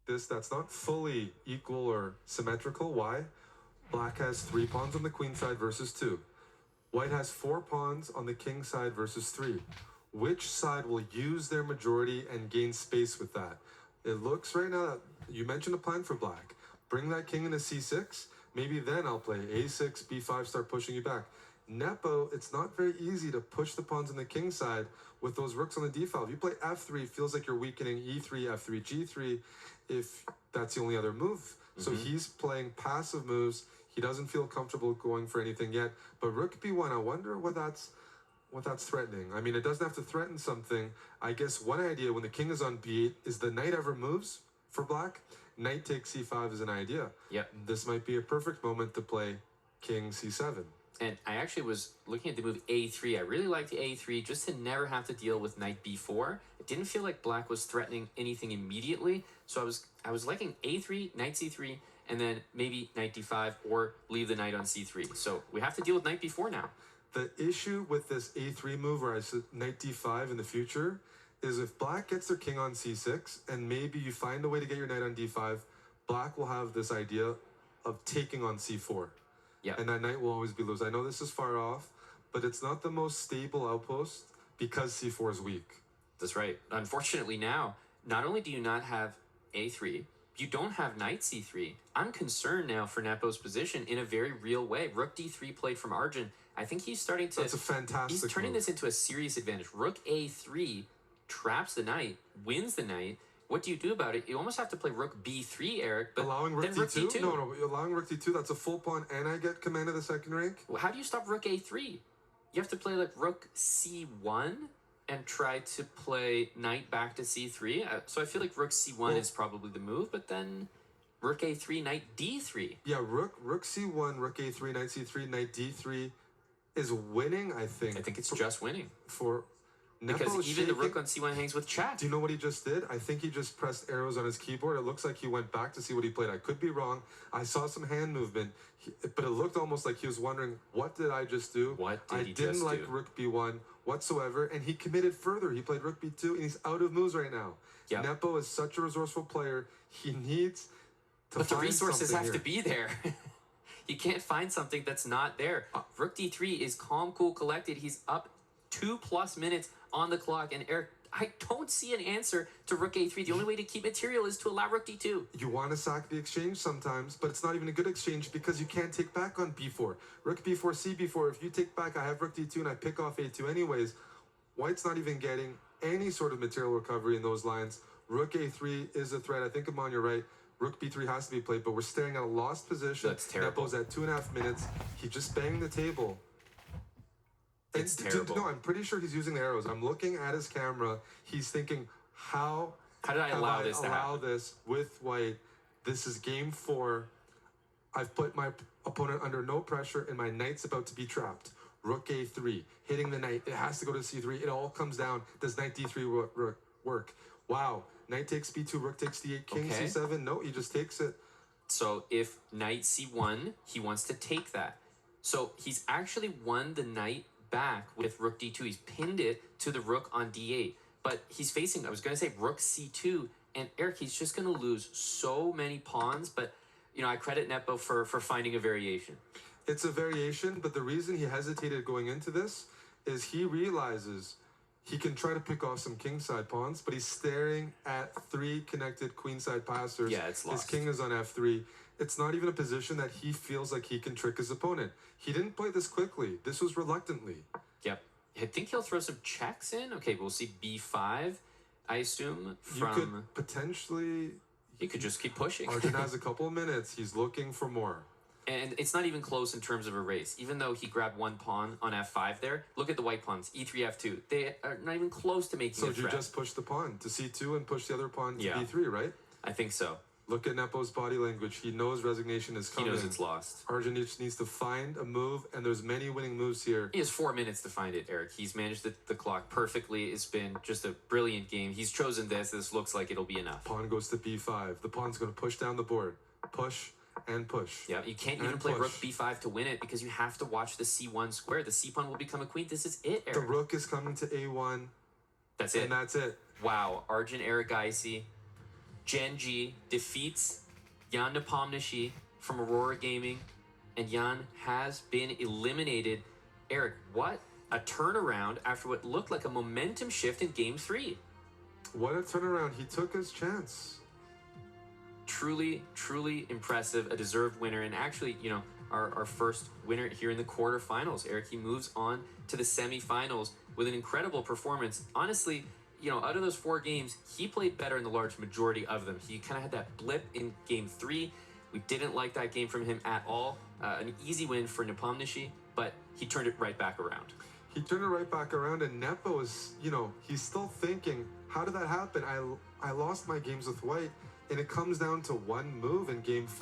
this that's not fully equal or symmetrical. Why? Black has 3 pawns on the queen side versus 2. White has 4 pawns on the king side versus 3. Which side will use their majority and gain space with that? It looks right now that you mentioned a plan for black. Bring that king into c6. Maybe then I'll play a6, b5, start pushing you back. Nepo, it's not very easy to push the pawns on the king side with those rooks on the d file. If you play f3, it feels like you're weakening e3, f3, g3, if that's the only other move. So he's playing passive moves. He doesn't feel comfortable going for anything yet. But rook b1, I wonder what that's threatening. I mean, it doesn't have to threaten something. I guess one idea when the king is on b8 is the knight ever moves for black. Knight takes c5 is an idea. Yep. This might be a perfect moment to play king c7. And I actually was looking at the move a3. I really liked the a3 just to never have to deal with knight b4. It didn't feel like black was threatening anything immediately. So I was liking a3, knight c3, and then maybe knight d5 or leave the knight on c3. So we have to deal with knight b4 now. The issue with this a3 move, or I said knight d5 in the future, is if black gets their king on c6 and maybe you find a way to get your knight on d5, black will have this idea of taking on c4. Yeah. And that knight will always be loose. I know this is far off, but it's not the most stable outpost because c4 is weak. That's right. Unfortunately now, not only do you not have a3, you don't have knight c3. I'm concerned now for Nepo's position in a very real way. Rook d3 played from Arjun. I think he's starting to... That's a fantastic He's turning move. this into a serious advantage. Rook a3 traps the knight, wins the knight. What do you do about it? You almost have to play rook b3, Eric, but allowing rook then d2? rook d2. No, allowing rook d2, that's a full pawn, and I get command of the second rank? Well, how do you stop rook a3? You have to play like rook c1 and try to play knight back to c3. So I feel like rook c1 is probably the move, but then rook a3, knight d3. Yeah, rook c1, rook a3, knight c3, knight d3 is winning, I think. I think it's just winning. For Nepo Because even the rook on c1 hangs with check. Do you know what he just did? I think he just pressed arrows on his keyboard. It looks like he went back to see what he played. I could be wrong. I saw some hand movement, but it looked almost like he was wondering, what did I just do? What did he didn't just like do? rook b1 whatsoever, and he committed further. He played rook b2, and he's out of moves right now. Yep. Nepo is such a resourceful player. He needs to But the find resources something have to be there. You can't find something that's not there. Rook d3 is calm, cool, collected. He's up 2+ minutes on the clock. And Eric, I don't see an answer to rook a3. The only way to keep material is to allow rook d2. You want to sack the exchange sometimes, but it's not even a good exchange because you can't take back on b4. Rook b4, c b4. If you take back, I have rook d2 and I pick off a2 anyways. White's not even getting any sort of material recovery in those lines. Rook a3 is a threat. I think, Amon, you're right. Rook b3 has to be played, but we're staring at a lost position. That's terrible. Nepo's at 2.5 minutes. He just banged the table. It's terrible. No, I'm pretty sure he's using the arrows. I'm looking at his camera. He's thinking, how did I allow this to happen? this with white? This is game 4. I've put my opponent under no pressure, and my knight's about to be trapped. Rook a3, hitting the knight. It has to go to c3. It all comes down. Does knight d3 work? Wow. Knight takes b2, rook takes d8, king c7. No, he just takes it. So if knight c1, he wants to take that. So he's actually won the knight back with rook d2. He's pinned it to the rook on d8. But he's facing, I was going to say rook c2. And Eric, he's just going to lose so many pawns. But, you know, I credit Nepo for finding a variation. It's a variation, but the reason he hesitated going into this is he realizes he can try to pick off some kingside pawns, but he's staring at 3 connected queenside passers. Yeah, it's lost. His king is on f3. It's not even a position that he feels like he can trick his opponent. He didn't play this quickly. This was reluctantly. Yep. I think he'll throw some checks in. Okay, we'll see b5, I assume, from... You could potentially... You could just keep pushing. Arjun has a couple of minutes. He's looking for more. And it's not even close in terms of a race. Even though he grabbed 1 pawn on f5 there, look at the white pawns, e3, f2. They are not even close to making a threat. So you just push the pawn to c2 and push the other pawn to Yeah. b3, right? I think so. Look at Nepo's body language. He knows resignation is coming. He knows it's lost. Arjun just needs to find a move, and there's many winning moves here. He has 4 minutes to find it, Eric. He's managed the clock perfectly. It's been just a brilliant game. He's chosen this. This looks like it'll be enough. Pawn goes to b5. The pawn's going to push down the board. Push and push. Yeah, you can't even play rook b5 to win it because you have to watch the c1 square. The c pawn will become a queen. This is it, Eric. The rook is coming to a1. That's it. And that's it. Wow, Arjun Erigaisi Genji defeats Ian Nepomnischtchi from Aurora Gaming, and Ian has been eliminated. Eric, what a turnaround after what looked like a momentum shift in Game 3. What a turnaround. He took his chance. Truly, truly impressive. A deserved winner. And actually, you know, our first winner here in the quarterfinals. Eric, he moves on to the semifinals with an incredible performance. Honestly, you know, out of those 4 games, he played better in the large majority of them. He kind of had that blip in Game 3. We didn't like that game from him at all. An easy win for Nepomnischtchi, but he turned it right back around. He turned it right back around, and Nepo is, you know, he's still thinking, how did that happen? I lost my games with White, and it comes down to one move in Game 4.